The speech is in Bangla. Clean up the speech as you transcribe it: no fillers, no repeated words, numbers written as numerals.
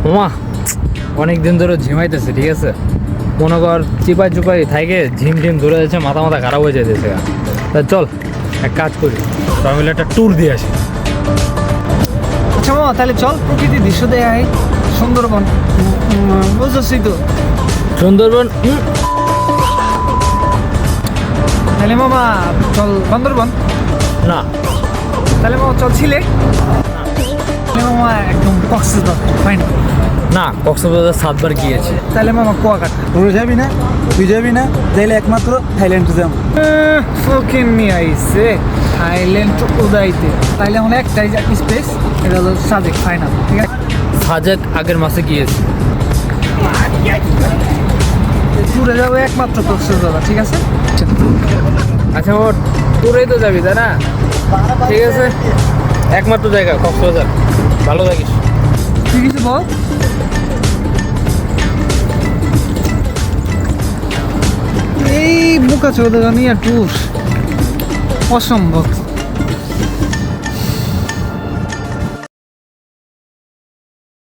ওমা অনেক দিন ধরে ঝিমাইতেছে, ঠিক আছে, মনে কর চিপাই চুপাই থাকে, ঝিম ধরে যাচ্ছে, মাথা খারাপ হয়ে যাইতেছে। তা চল এক কাজ করি, সবাই মিলে একটা ট্যুর দিয়ে আসি। আচ্ছা মামা, তাহলে চল প্রকৃতির দৃশ্য দেয় আয়। সুন্দরবন বুঝছি তো। সুন্দরবন? তাহলে মামা চল বান্দরবন। না। তাহলে মামা চল সিলেট। তাহলে মামা একদম কক্সবাজার ফাইনাল। না, কক্সবাজার 7 বার গিয়েছি। তাহলে মামা কুয়াকাটা। তুই যাবি না? তুই যাবি না? তাইলে একমাত্র থাইল্যান্ড যাম। ফকির নিয়ে আইসে থাইল্যান্ড উদাইতে। তাইলে আমার একটাই স্পেস, এটা হলো সাজেক ফাইনাল, ঠিক আছে? সাজেক আগের মাসে গিয়েছি। ট্যুরে যাবো একমাত্র কক্সবাজার, ঠিক আছে? আচ্ছা ও ট্যুরেই তো যাবি, তাই না? ঠিক আছে, একমাত্র জায়গা কক্সবাজার। ভালো থাকিস। তুই কিছু বল। এই বোকা চৌধুরী নিয়ে ট্যুর অসম্ভব।